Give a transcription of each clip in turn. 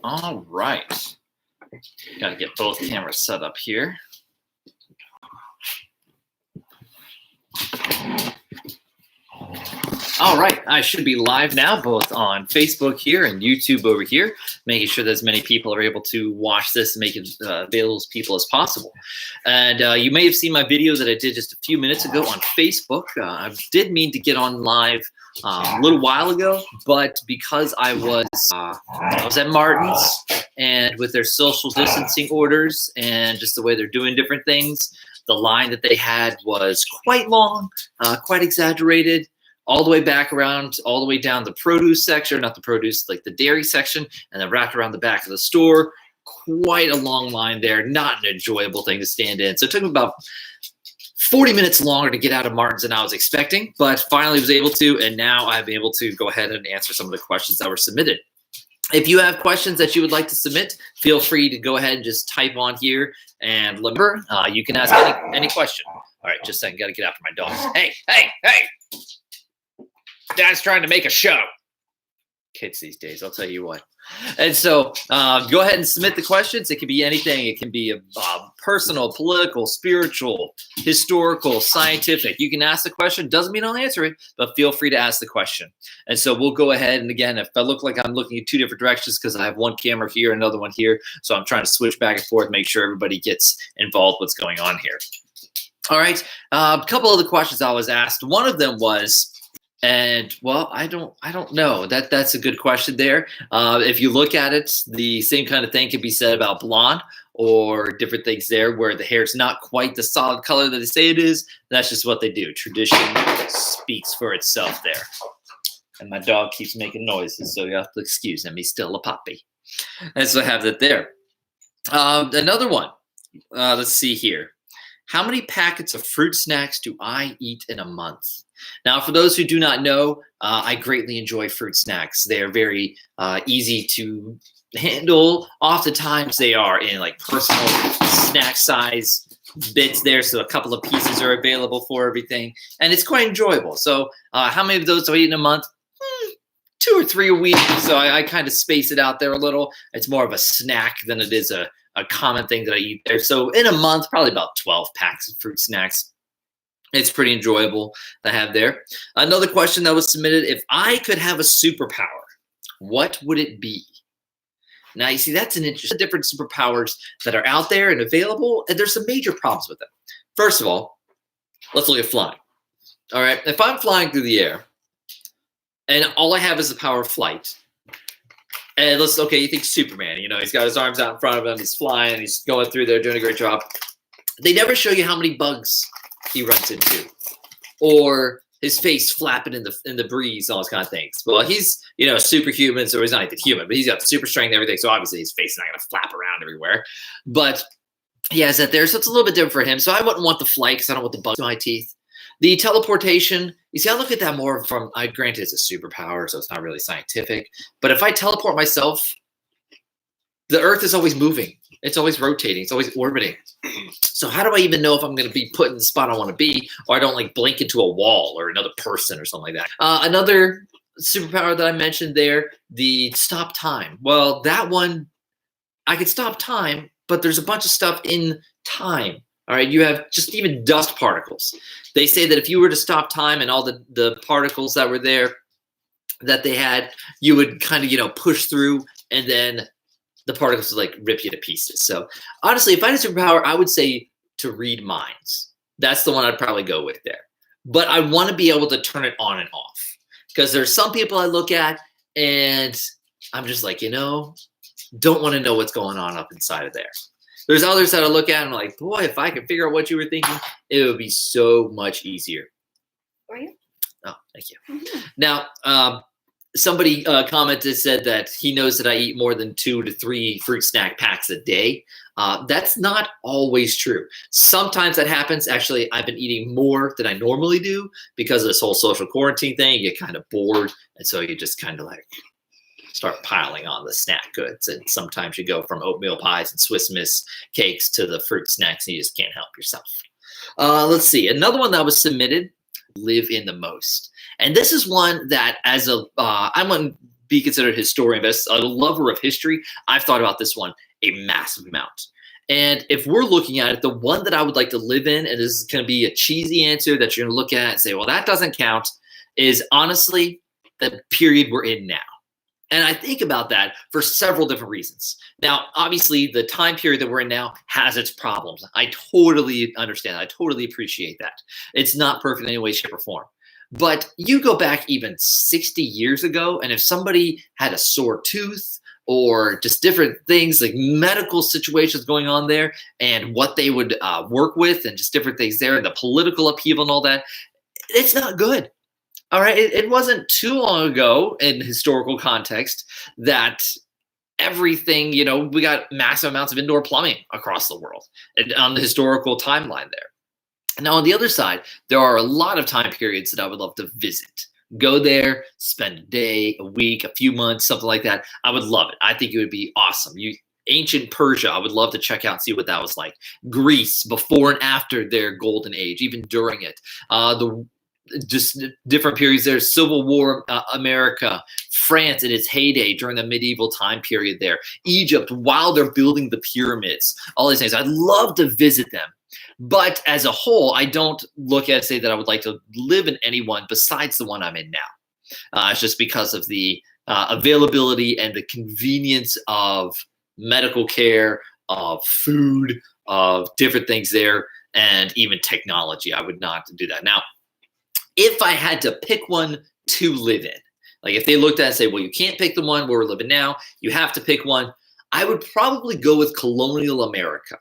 All right. Got to get both cameras set up here. All right, I should be live now, both on Facebook here and YouTube over here, making sure that as many people are able to watch this and make it available to people as possible. And you may have seen my video that I did just a few minutes ago on Facebook. I did mean to get on live a little while ago, but because I was at Martin's, and with their social distancing orders and just the way they're doing different things, the line that they had was quite long, quite exaggerated, all the way back around, all the way down the produce section, not the produce, like the dairy section, and then wrapped around the back of the store. Quite a long line there, not an enjoyable thing to stand in. So it took me about 40 minutes longer to get out of Martin's than I was expecting, but finally was able to, and now I've been able to go ahead and answer some of the questions that were submitted. If you have questions that you would like to submit, feel free to go ahead and just type on here, and remember, you can ask any question. All right, just a second, got to get after my dogs. Hey! Dad's trying to make a show. Kids these days, I'll tell you what. And so go ahead and submit the questions. It can be anything. It can be personal, political, spiritual, historical, scientific. You can ask the question. Doesn't mean I'll answer it, but feel free to ask the question. And so we'll go ahead. And again, if I look like I'm looking in two different directions because I have one camera here, another one here. So I'm trying to switch back and forth, make sure everybody gets involved with what's going on here. All right. A couple of the questions I was asked. One of them was, and well, I don't know. That's a good question there. If you look at it, the same kind of thing can be said about blonde or different things there where the hair is not quite the solid color that they say it is. That's just what they do. Tradition speaks for itself there. And my dog keeps making noises, so you have to excuse him. He's still a puppy. And so I have that there. Another one. Let's see here. How many packets of fruit snacks do I eat in a month? Now, for those who do not know, I greatly enjoy fruit snacks. They are very easy to handle. Oftentimes, they are in like personal snack size bits there, so a couple of pieces are available for everything, and it's quite enjoyable. So, how many of those do I eat in a month? 2 or 3 a week. So I kind of space it out there a little. It's more of a snack than it is a common thing that I eat there. So in a month, probably about 12 packs of fruit snacks. It's pretty enjoyable to have there. Another question that was submitted, if I could have a superpower, what would it be? Now, you see, that's an interesting different superpowers that are out there and available, and there's some major problems with them. First of all, let's look at flying. All right, if I'm flying through the air, and all I have is the power of flight, and okay, you think Superman, he's got his arms out in front of him, he's flying, he's going through there, doing a great job. They never show you how many bugs he runs into, or his face flapping in the breeze, all those kind of things. Well, he's superhuman, so he's not even human, but he's got super strength and everything. So obviously his face is not going to flap around everywhere. But he has that there, so it's a little bit different for him. So I wouldn't want the flight because I don't want the bugs in my teeth. The teleportation, you see, I look at that more from, granted it's a superpower, so it's not really scientific. But if I teleport myself, the Earth is always moving. It's always rotating. It's always orbiting. So how do I even know if I'm going to be put in the spot I want to be, or I don't blink into a wall or another person or something like that? Another superpower that I mentioned there, the stop time. Well, that one, I could stop time, but there's a bunch of stuff in time. All right, you have just even dust particles. They say that if you were to stop time and all the particles that were there that they had, you would kind of, push through, and then the particles would rip you to pieces. So honestly, if I had a superpower, I would say to read minds. That's the one I'd probably go with there. But I want to be able to turn it on and off, because there's some people I look at and I'm just don't want to know what's going on up inside of there. There's others that I look at and I'm like, boy, if I could figure out what you were thinking, it would be so much easier. Are you? Oh, thank you. Mm-hmm. Now, somebody commented, said that he knows that I eat more than 2 to 3 fruit snack packs a day. That's not always true. Sometimes that happens. Actually, I've been eating more than I normally do because of this whole social quarantine thing. You get kind of bored, and so you just kind of start piling on the snack goods. And sometimes you go from oatmeal pies and Swiss Miss cakes to the fruit snacks, and you just can't help yourself. Let's see. Another one that was submitted, live in the most. And this is one that I wouldn't be considered a historian, but as a lover of history, I've thought about this one a massive amount. And if we're looking at it, the one that I would like to live in, and this is going to be a cheesy answer that you're going to look at and say, well, that doesn't count, is honestly the period we're in now. And I think about that for several different reasons. Now, obviously, the time period that we're in now has its problems. I totally understand. I totally appreciate that. It's not perfect in any way, shape, or form. But you go back even 60 years ago, and if somebody had a sore tooth or just different things like medical situations going on there and what they would work with and just different things there and the political upheaval and all that, it's not good. All right, it wasn't too long ago in historical context that everything, we got massive amounts of indoor plumbing across the world and on the historical timeline there. Now, on the other side, there are a lot of time periods that I would love to visit. Go there, spend a day, a week, a few months, something like that. I would love it. I think it would be awesome. Ancient Persia, I would love to check out and see what that was like. Greece, before and after their golden age, even during it. Just different periods there. Civil War, America, France in its heyday during the medieval time period there. Egypt, while they're building the pyramids, all these things. I'd love to visit them. But as a whole, I don't look at it, say that I would like to live in any one besides the one I'm in now. It's just because of the availability and the convenience of medical care, of food, of different things there, and even technology. I would not do that. Now, if I had to pick one to live in, like if they looked at it and say, well, you can't pick the one where we're living now, you have to pick one, I would probably go with colonial America.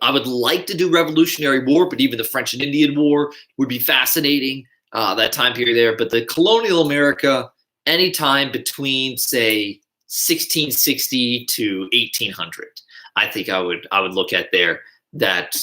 I would like to do Revolutionary War, but even the French and Indian War would be fascinating, that time period there. But the colonial America, anytime between, say, 1660 to 1800, I think I would look at there. That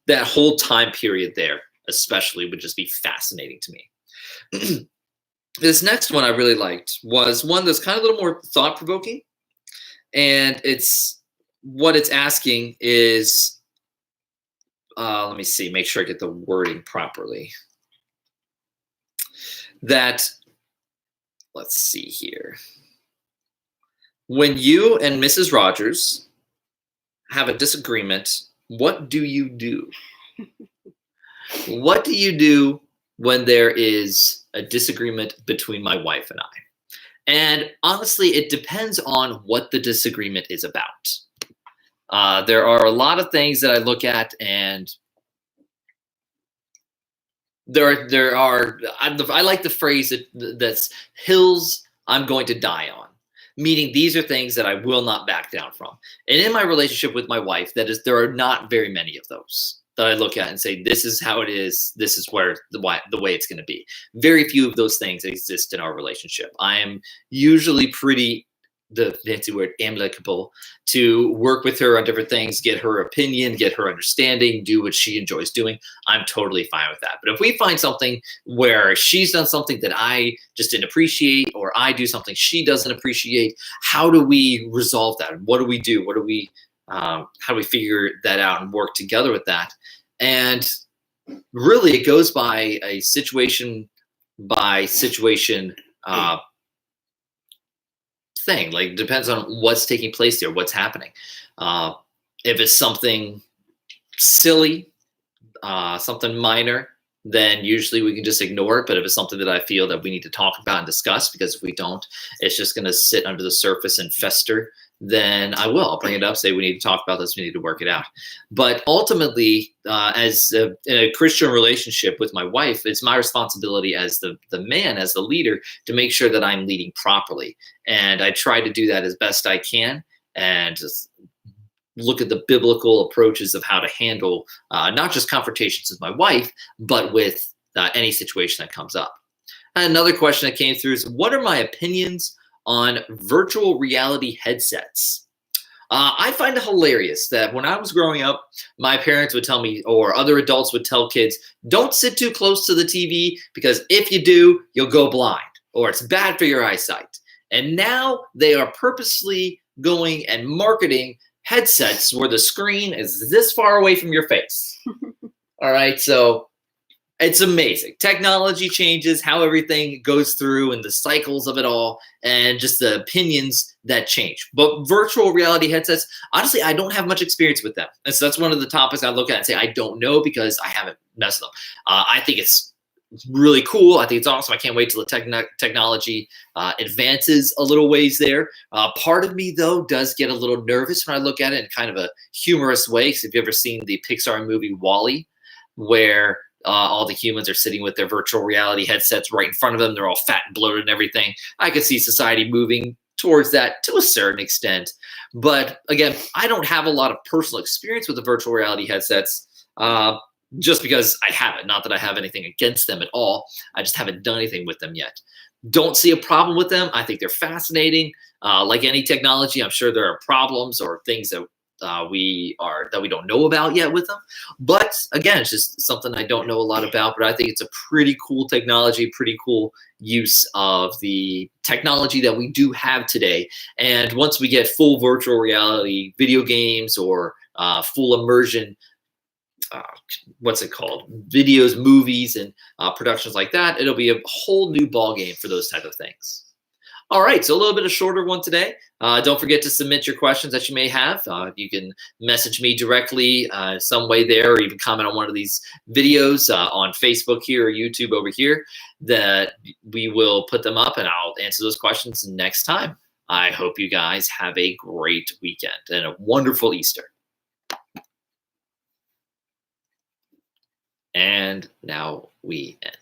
whole time period there especially would just be fascinating to me. This next one I really liked was one that's kind of a little more thought-provoking. And what it's asking is, let me see, make sure I get the wording properly. Let's see here. When you and Mrs. Rogers have a disagreement, what do you do? What do you do when there is a disagreement between my wife and I? And honestly, it depends on what the disagreement is about. There are a lot of things that I look at, and I like the phrase that's hills I'm going to die on. Meaning these are things that I will not back down from. And in my relationship with my wife, there are not very many of those that I look at and say, this is how it is. This is where the way it's going to be. Very few of those things exist in our relationship. I am usually pretty, the fancy word, amicable, to work with her on different things, get her opinion, get her understanding, do what she enjoys doing. I'm totally fine with that. But if we find something where she's done something that I just didn't appreciate, or I do something she doesn't appreciate, how do we resolve that? What do we do? How do we figure that out and work together with that? And really, it goes by a situation by situation thing. Like, it depends on what's taking place there, what's happening. If it's something silly, something minor, then usually we can just ignore it. But if it's something that I feel that we need to talk about and discuss, because if we don't, it's just going to sit under the surface and fester, then I'll bring it up, say we need to talk about this, we need to work it out. But ultimately, in a Christian relationship with my wife, it's my responsibility as the man, as the leader, to make sure that I'm leading properly. And I try to do that as best I can, and just look at the biblical approaches of how to handle not just confrontations with my wife, but with any situation that comes up. And another question that came through is, what are my opinions on virtual reality headsets? I find it hilarious that when I was growing up, my parents would tell me, or other adults would tell kids, don't sit too close to the TV, because if you do, you'll go blind, or it's bad for your eyesight. And now they are purposely going and marketing headsets where the screen is this far away from your face. All right, so It's amazing. Technology changes how everything goes through and the cycles of it all and just the opinions that change. But virtual reality headsets, honestly, I don't have much experience with them. And so that's one of the topics I look at and say, I don't know because I haven't messed with them. I think it's really cool. I think it's awesome. I can't wait till the technology advances a little ways there. Part of me, though, does get a little nervous when I look at it in kind of a humorous way. Because if you've ever seen the Pixar movie WALL-E, where all the humans are sitting with their virtual reality headsets right in front of them. They're all fat and bloated and everything. I could see society moving towards that to a certain extent. But again, I don't have a lot of personal experience with the virtual reality headsets just because I haven't. Not that I have anything against them at all. I just haven't done anything with them yet. Don't see a problem with them. I think they're fascinating. Like any technology, I'm sure there are problems or things that we don't know about yet with them. But again, it's just something I don't know a lot about, but I think it's a pretty cool technology, pretty cool use of the technology that we do have today. And once we get full virtual reality video games or full immersion, what's it called? Videos, movies, and productions like that, it'll be a whole new ball game for those type of things. All right, so a little bit of shorter one today. Don't forget to submit your questions that you may have. You can message me directly some way there, or even comment on one of these videos on Facebook here or YouTube over here. That we will put them up, and I'll answer those questions next time. I hope you guys have a great weekend and a wonderful Easter. And now we end.